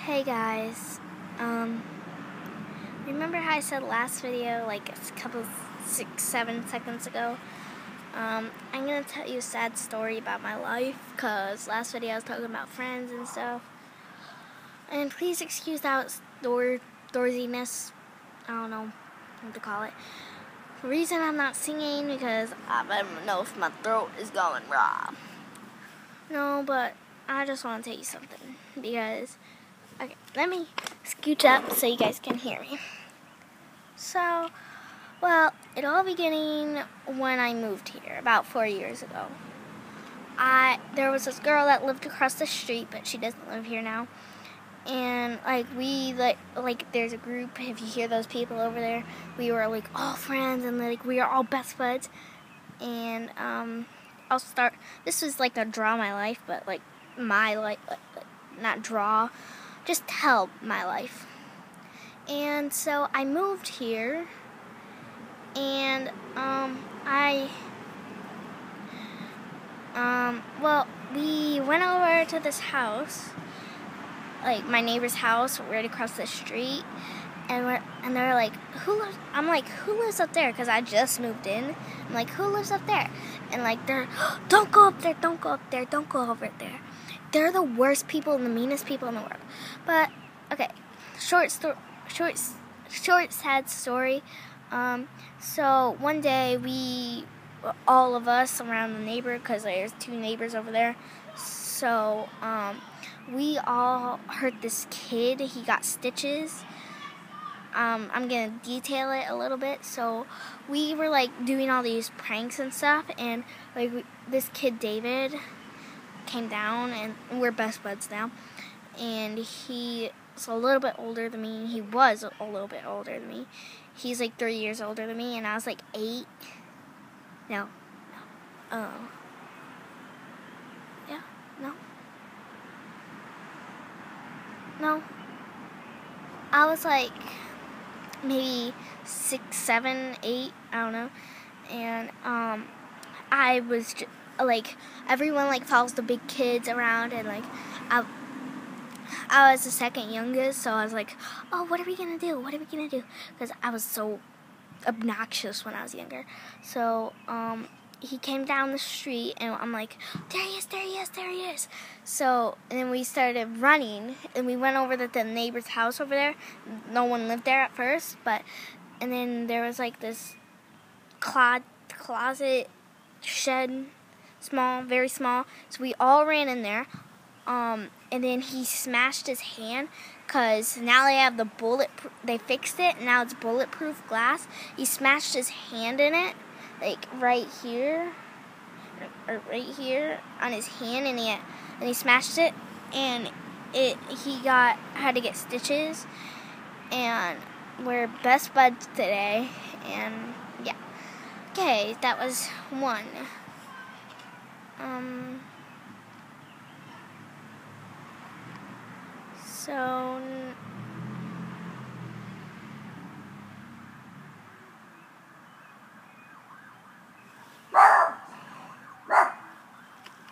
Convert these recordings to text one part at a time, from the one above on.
Hey guys, remember how I said last video, like a couple 6-7 seconds ago? I'm gonna tell you a sad story about my life, cause last video I was talking about friends and stuff. And please excuse that doorziness. I don't know what to call it. The reason I'm not singing because I don't know if my throat is going raw. No, but I just want to tell you something because. Okay, let me scooch up so you guys can hear me. So, well, it all beginning when I moved here about 4 years ago. There was this girl that lived across the street, but she doesn't live here now. And there's a group. If you hear those people over there, we were like all friends and like we are all best buds. And I'll start. This was like a draw my life, but like my life, not draw. Just tell my life. And so I moved here, and we went over to this house, like my neighbor's house right across the street, and they're like, who lives? I'm like, who lives up there? Because I just moved in. I'm like, who lives up there? And like they're, don't go up there, don't go up there, don't go over there. They're the worst people and the meanest people in the world. But okay, short sad story. So one day all of us around the neighbor, because there's 2 neighbors over there. So we all heard this kid. He got stitches. I'm gonna detail it a little bit. So we were like doing all these pranks and stuff, and like this kid David came down, and we're best buds now, and he's a little bit older than me. He was a little bit older than me. He's like 3 years older than me, and I was like 8. No. Yeah, no. I was like maybe 6, 7, 8, I don't know, and I was like, everyone like follows the big kids around, and like I was the second youngest, so I was like, oh, what are we gonna do? What are we gonna do? Because I was so obnoxious when I was younger. So he came down the street, and I'm like, there he is, there he is, there he is. So and then we started running, and we went over to the neighbor's house over there. No one lived there at first, and then there was like this closet shed, small, very small. So we all ran in there. And then he smashed his hand, because now they have they fixed it, and now it's bulletproof glass. He smashed his hand in it, like right here on his hand, and he smashed it, and he had to get stitches, and we're best buds today, and yeah. Okay, that was one. So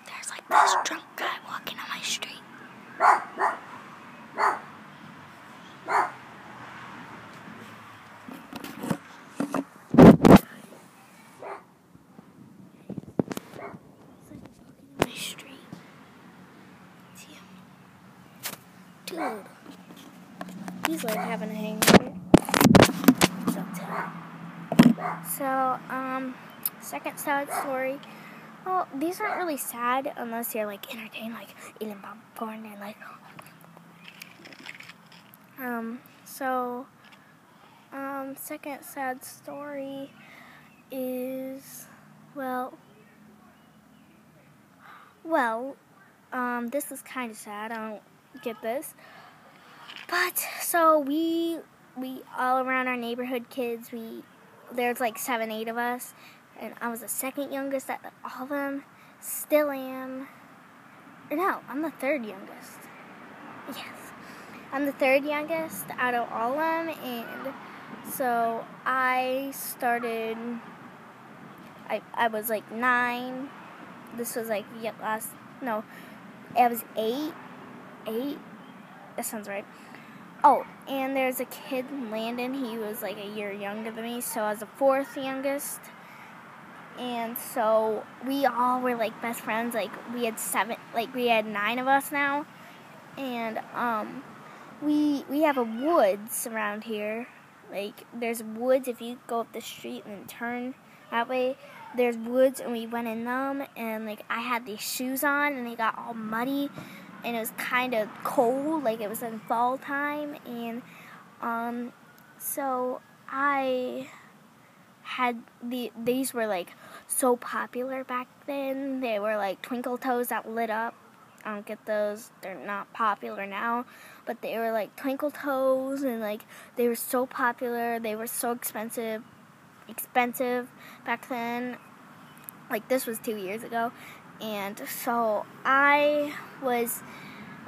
there's like this drunk guy walking on my street. Dude, he's like having a hangover. So, second sad story. Well, these aren't really sad unless you're like entertained, like eating popcorn and like. Second sad story is this is kind of sad. I don't get this. But so we all around our neighborhood kids, there's like 7, 8 of us, and I was the second youngest at all of them. Still am. No, I'm the third youngest. Yes, I'm the third youngest out of all of them, and so I started. I was like 9. This was like I was 8. that sounds right. Oh, and there's a kid, Landon. He was like a year younger than me, so I was the fourth youngest. And so we all were like best friends. Like we had 9 of us now. And we have a woods around here. Like there's woods if you go up the street and then turn that way. There's woods, and we went in them, and like I had these shoes on, and they got all muddy, and it was kind of cold, like it was in fall time, and so I had these were like so popular back then. They were like twinkle toes that lit up. I don't get those. They're not popular now, but they were like twinkle toes, and like they were so popular. They were so expensive back then. Like this was 2 years ago, and so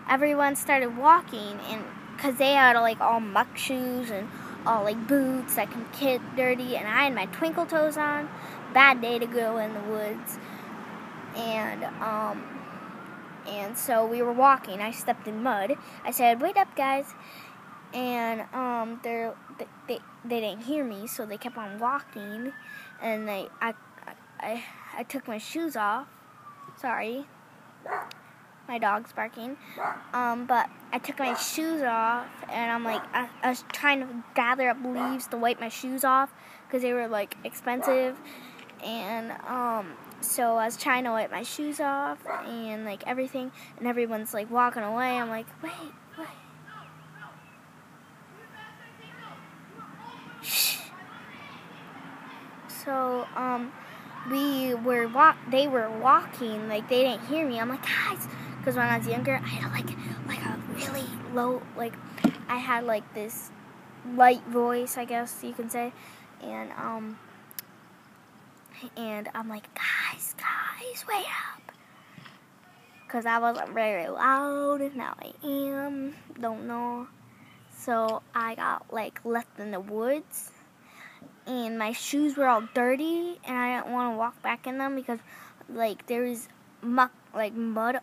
everyone started walking, and because they had like all muck shoes and all like boots that can get dirty, and I had my twinkle toes on. Bad day to go in the woods, and so we were walking. I stepped in mud. I said, "Wait up, guys!" And they didn't hear me, so they kept on walking, and I took my shoes off. Sorry, my dog's barking. But I took my shoes off, and I'm like, I was trying to gather up leaves to wipe my shoes off because they were like expensive, and so I was trying to wipe my shoes off and like everything, and everyone's like walking away. I'm like, wait. Shh. So they were walking, like they didn't hear me. I'm like, guys, because when I was younger, I had like a really low, like I had like this light voice, I guess you can say, and I'm like, guys, wait up, because I wasn't very loud, and now I am, don't know. So I got like left in the woods, and my shoes were all dirty, and I didn't want to walk back in them because like there was mud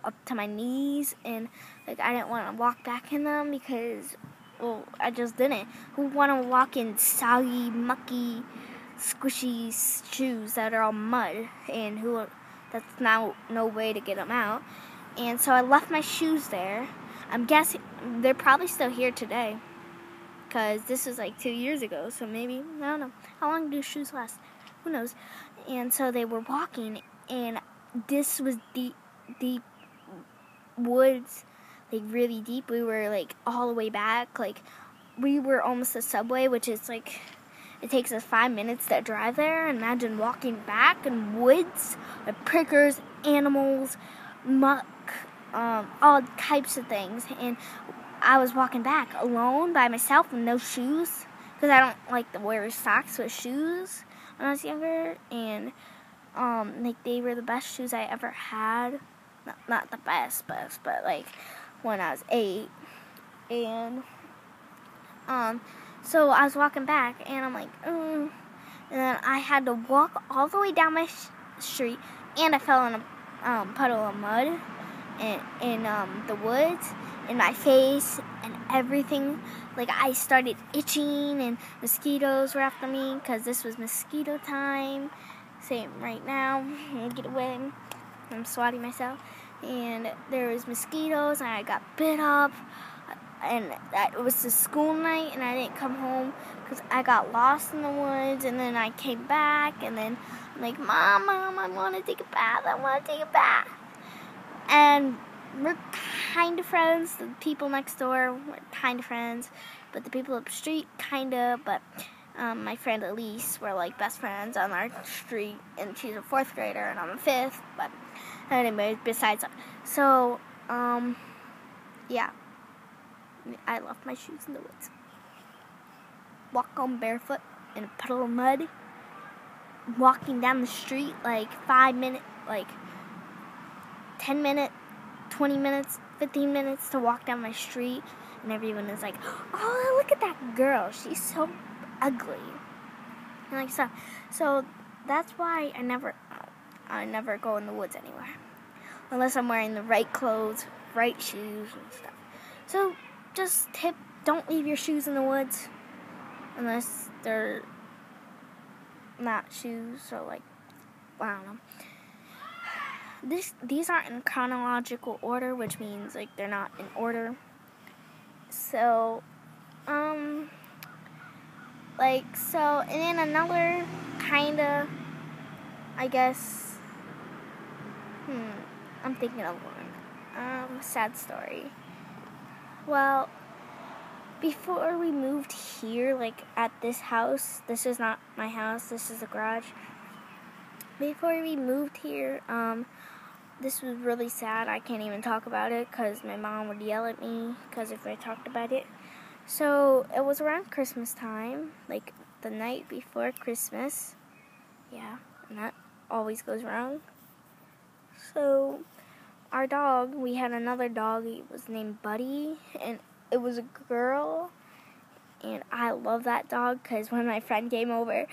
up to my knees, and like I didn't want to walk back in them because, well, I just didn't. Who want to walk in soggy, mucky, squishy shoes that are all mud, and that's now no way to get them out. And so I left my shoes there. I'm guessing they're probably still here today, because this was like 2 years ago, so maybe, I don't know. How long do shoes last? Who knows? And so they were walking, and this was deep woods, like really deep. We were like all the way back, like we were almost a Subway, which is like, it takes us 5 minutes to drive there. Imagine walking back in woods with prickers, animals, muck, all types of things, and I was walking back alone by myself with no shoes because I don't like to wear socks with shoes when I was younger, and like they were the best shoes I ever had. Not the best, but like when I was 8, and so I was walking back, and I'm like, and then I had to walk all the way down my street, and I fell in a puddle of mud in the woods, in my face and everything. Like I started itching, and mosquitoes were after me because this was mosquito time. Same right now. Get away. I'm swatting myself. And there was mosquitoes, and I got bit up. And it was the school night, and I didn't come home because I got lost in the woods. And then I came back, and then I'm like, Mom, I want to take a bath. And we're kind of friends. The people next door were kind of friends, but the people up the street, kind of. But my friend Elise, we're like best friends on our street, and she's a 4th grader, and I'm a 5th. But anyway, besides that, so yeah, I left my shoes in the woods. Walk home barefoot in a puddle of mud. Walking down the street like 5 minutes, like 10 minutes, 20 minutes, 15 minutes to walk down my street, and everyone is like, oh, look at that girl, she's so ugly, and like stuff. So that's why I never go in the woods anywhere unless I'm wearing the right clothes, right shoes and stuff. So just tip, don't leave your shoes in the woods unless they're not shoes, or like, I don't know. These aren't in chronological order, which means like they're not in order. So, and then another kinda, I guess, I'm thinking of one. Sad story. Well, before we moved here, like at this house, this is not my house, this is a garage. Before we moved here, this was really sad. I can't even talk about it because my mom would yell at me because if I talked about it. So it was around Christmas time, like the night before Christmas. Yeah, and that always goes wrong. So our dog, we had another dog, it was named Buddy, and it was a girl, and I love that dog because when my friend came over,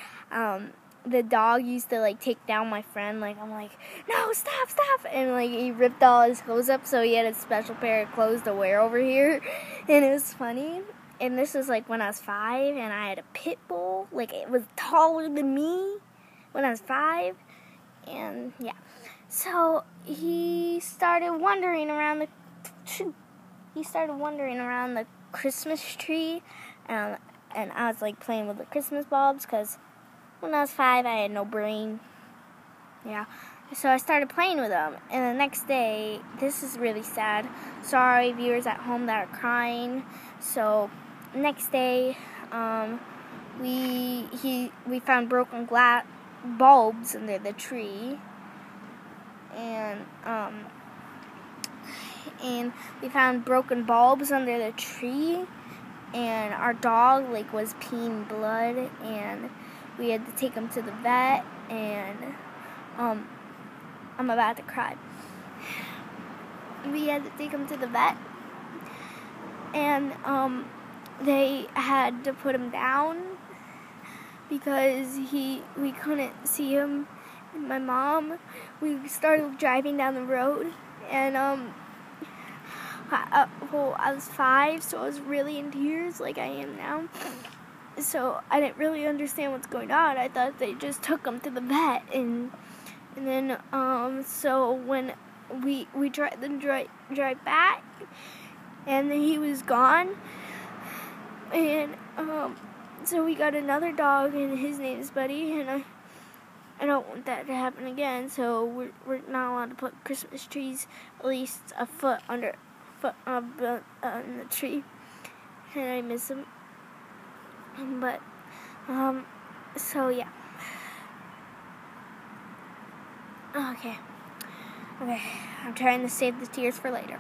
the dog used to like take down my friend, like I'm like, no, stop, and like he ripped all his clothes up, so he had a special pair of clothes to wear over here, and it was funny. And this was like when I was 5, and I had a pit bull, like it was taller than me when I was 5, and yeah. So he started wandering around the Christmas tree, and I was like playing with the Christmas bulbs because when I was 5 I had no brain. Yeah, so I started playing with them, and the next day, this is really sad. Sorry, viewers at home that are crying. So next day, we found broken glass bulbs under the tree. And we found broken bulbs under the tree, and our dog like was peeing blood, and we had to take him to the vet, and I'm about to cry. We had to take him to the vet, and they had to put him down because we couldn't see him. And my mom, we started driving down the road, and I was 5, so I was really in tears like I am now. So I didn't really understand what's going on. I thought they just took him to the vet, and then so when we tried to drive back, and then he was gone, and so we got another dog, and his name is Buddy, and I don't want that to happen again, so we're not allowed to put Christmas trees at least a foot in the tree, and I miss him. But so yeah. Okay, I'm trying to save the tears for later.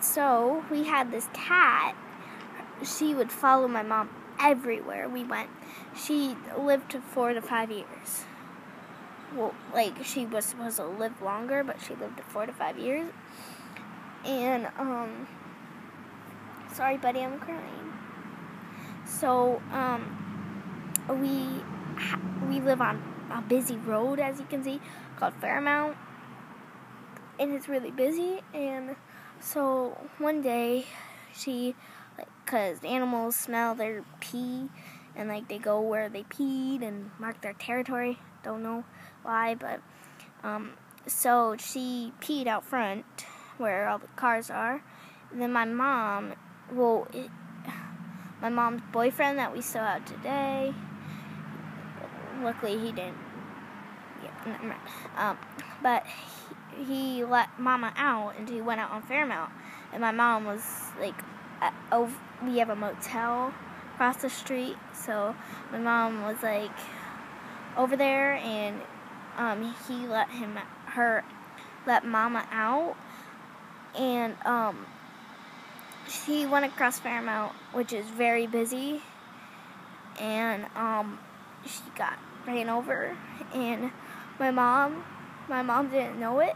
So we had this cat. She would follow my mom everywhere we went. She lived to 4 to 5 years. Well, like she was supposed to live longer, but she lived to 4 to 5 years. And sorry, buddy, I'm crying. So we live on a busy road, as you can see, called Fairmount, and it's really busy. And so one day, because animals smell their pee, and like they go where they peed and mark their territory. Don't know why, but so she peed out front where all the cars are. And then my mom's boyfriend that we saw out today, luckily he didn't. Yeah, never mind. But he let Mama out, and he went out on Fairmount. And my mom was like, we have a motel across the street, so my mom was like over there, and he let Mama out, and she went across Fairmount, which is very busy, and she got ran over, and my mom didn't know it.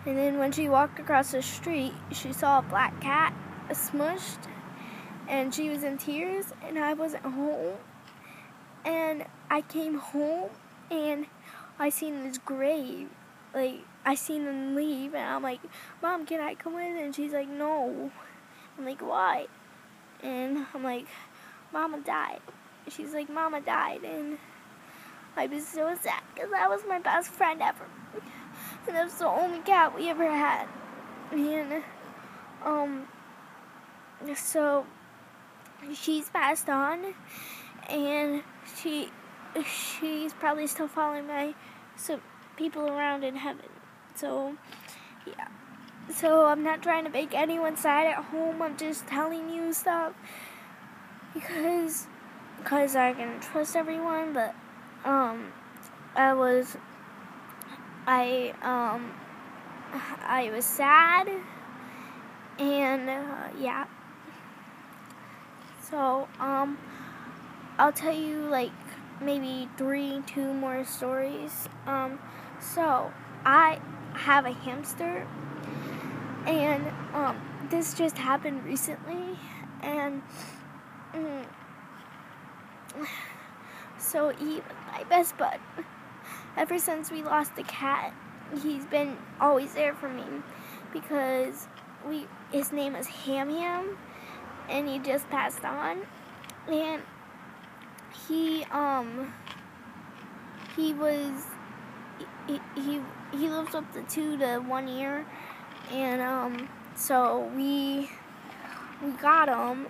And then when she walked across the street, she saw a black cat smushed, and she was in tears, and I wasn't home. And I came home, and I seen this grave, like I seen him leave, and I'm like, Mom, can I come in? And she's like, no. I'm like, why? And I'm like, Mama died. She's like, Mama died. And I was so sad because that was my best friend ever. And that was the only cat we ever had. And, so she's passed on, and she's probably still following some people around in heaven. So, yeah. So I'm not trying to make anyone sad at home. I'm just telling you stuff because I can trust everyone. But I was sad, and yeah. So I'll tell you like maybe 2 more stories. So I have a hamster, and this just happened recently, and so he was my best bud. Ever since we lost the cat, he's been always there for me because his name is Ham Ham, and he just passed on, and he lives up to 2 to 1 year, and so we got him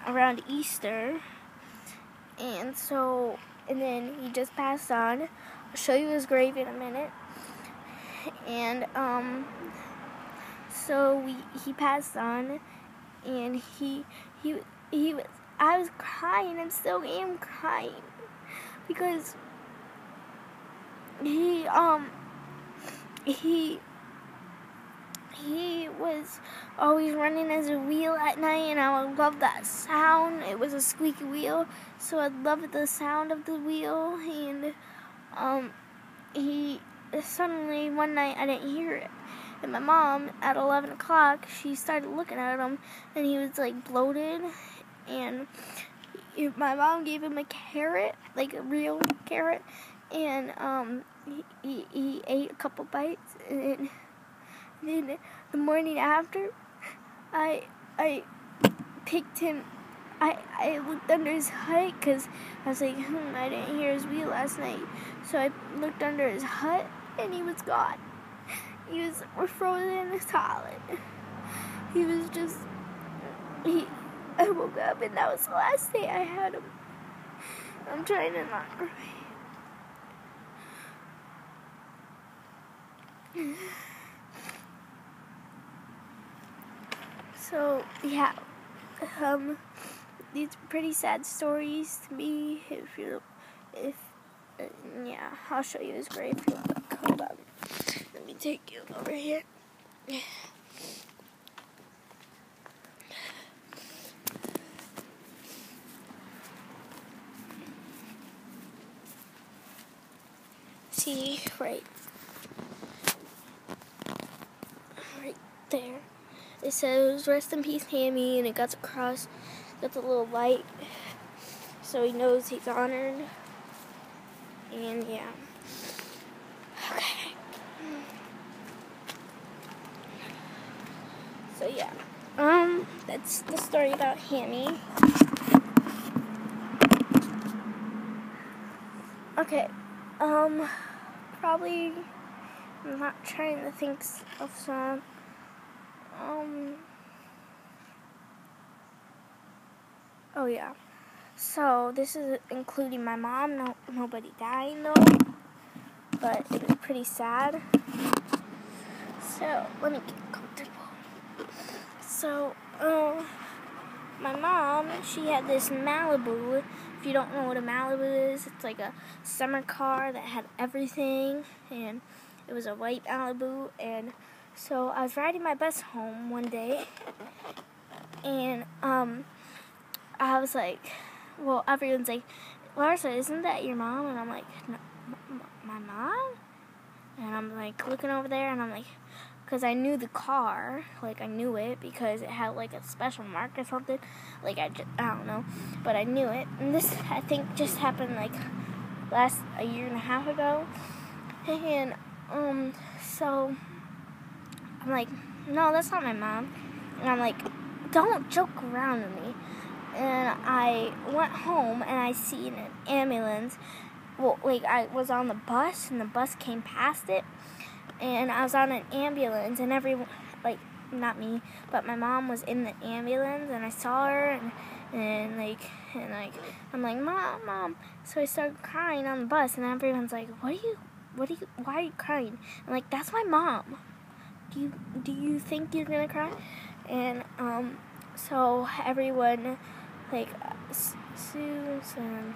around Easter, and then he just passed on. I'll show you his grave in a minute. And so he passed on, and I was crying, and still am crying, because he was always running as a wheel at night, and I would love that sound. It was a squeaky wheel, so I loved the sound of the wheel. And he suddenly one night I didn't hear it, and my mom at 11 o'clock she started looking at him, and he was like bloated, and my mom gave him a carrot, like a real carrot, and he ate a couple bites, and then the morning after, I picked him. I looked under his hut because I was like, I didn't hear his wheel last night. So I looked under his hut, and he was gone. He was frozen solid. He was just, I woke up, and that was the last day I had him. I'm trying to not cry. So, yeah, these are pretty sad stories to me. Yeah, I'll show you his grave real quick. Hold on. Let me take you over here. See, right there. It says, "Rest in peace, Hammy," and it got the cross, got the little light, so he knows he's honored. And yeah. Okay. So yeah. That's the story about Hammy. Okay. Probably I'm not trying to think of some. Oh yeah. So this is including my mom. No, nobody dying though, but it was pretty sad. So let me get comfortable. So my mom, she had this Malibu. If you don't know what a Malibu is, it's like a summer car that had everything, and it was a white Malibu. And so I was riding my bus home one day, and I was like, well, everyone's like, "Larsa, isn't that your mom?" And I'm like, "No, my mom?" And I'm like looking over there, and I'm like, because I knew the car, like I knew it because it had like a special mark or something, like I don't know, but I knew it. And this, I think, just happened like a year and a half ago, and So I'm like, no, that's not my mom. And I'm like, don't joke around with me. And I went home and I seen an ambulance. Well, like I was on the bus and the bus came past it. And I was on an ambulance and everyone, like, not me, but my mom was in the ambulance and I saw her and I'm like, Mom. So I started crying on the bus and everyone's like, why are you crying? I'm like, that's my mom. Do you think you're gonna cry? And so everyone, like, Susan.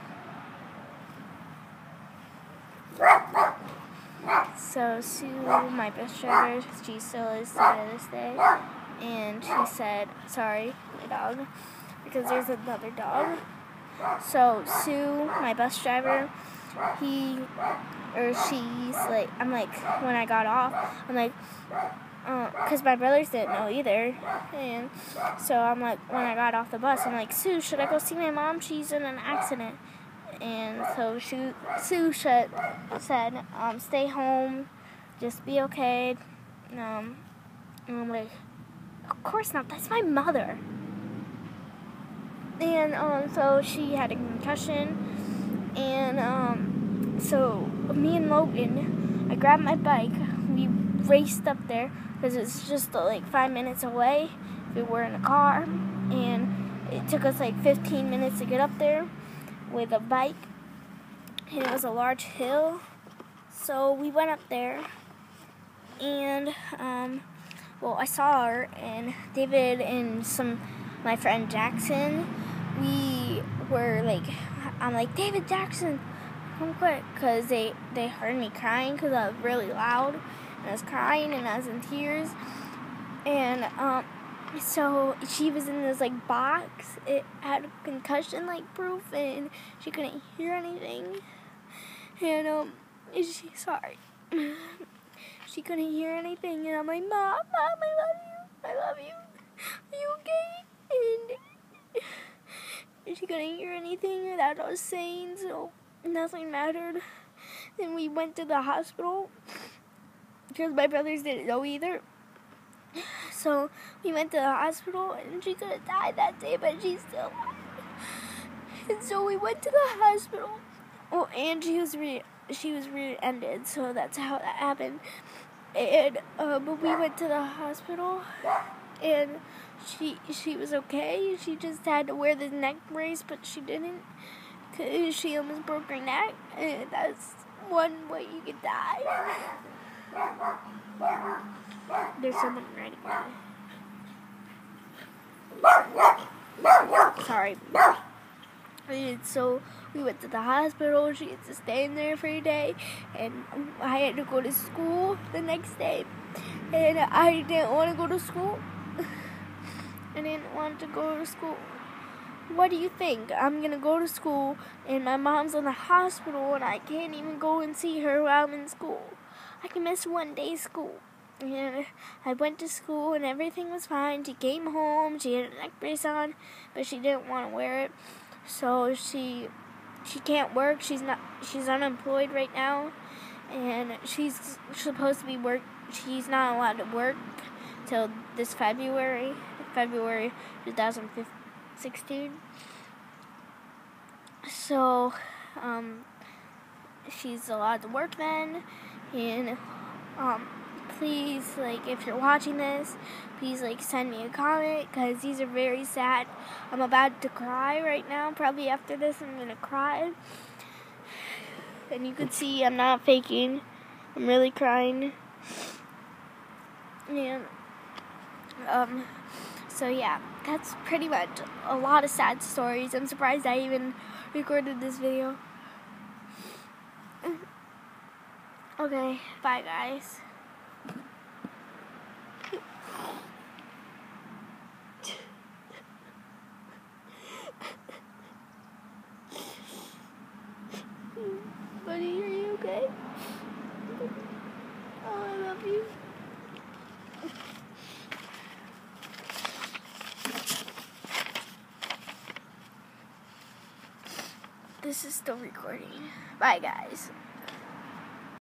So Sue, my bus driver, she still is to this day, and she said, sorry, my dog, because there's another dog. So Sue, my bus driver, she's like, I'm like, when I got off, I'm like, because my brothers didn't know either, and so I'm like, when I got off the bus, I'm like, Sue, should I go see my mom? She's in an accident. And so Sue said, stay home, just be okay. And I'm like, of course not, that's my mother. And so she had a concussion. And so me and Logan, I grabbed my bike. We raced up there because it's just like 5 minutes away if we were in a car. And it took us like 15 minutes to get up there with a bike, and it was a large hill, so we went up there, and I saw her, and David and my friend Jackson, we were like, I'm like, David, Jackson, come quick, because they heard me crying, because I was really loud, and I was crying, and I was in tears, and so she was in this like box. It had concussion like proof, and she couldn't hear anything. And sorry, she couldn't hear anything. And I'm like, Mom, I love you. Are you okay? And she couldn't hear anything that I was saying, so nothing mattered. Then we went to the hospital because my brothers didn't know either. So we went to the hospital, and she could have died that day, but she's still alive. And so we went to the hospital. Well, and she was rear-ended, so that's how that happened. And but we went to the hospital, and she was okay. She just had to wear the neck brace, but she didn't, because she almost broke her neck, and that's one way you could die. There's someone right now. Sorry. And so we went to the hospital. She had to stay in there for a day, and I had to go to school the next day. And I didn't want to go to school. I didn't want to go to school. What do you think? I'm gonna go to school, and my mom's in the hospital, and I can't even go and see her while I'm in school. I can miss one day school. And I went to school, and everything was fine. She came home. She had a neck brace on, but she didn't want to wear it. So she can't work. She's unemployed right now, and she's supposed to be She's not allowed to work till this February 2016. So she's allowed to work then, and please, like, if you're watching this, please, like, send me a comment, because these are very sad. I'm about to cry right now. Probably after this, I'm gonna cry. And you can see I'm not faking. I'm really crying. And, so yeah, that's pretty much a lot of sad stories. I'm surprised I even recorded this video. Okay, bye guys. Buddy, are you okay? Oh, I love you. This is still recording. Bye, guys.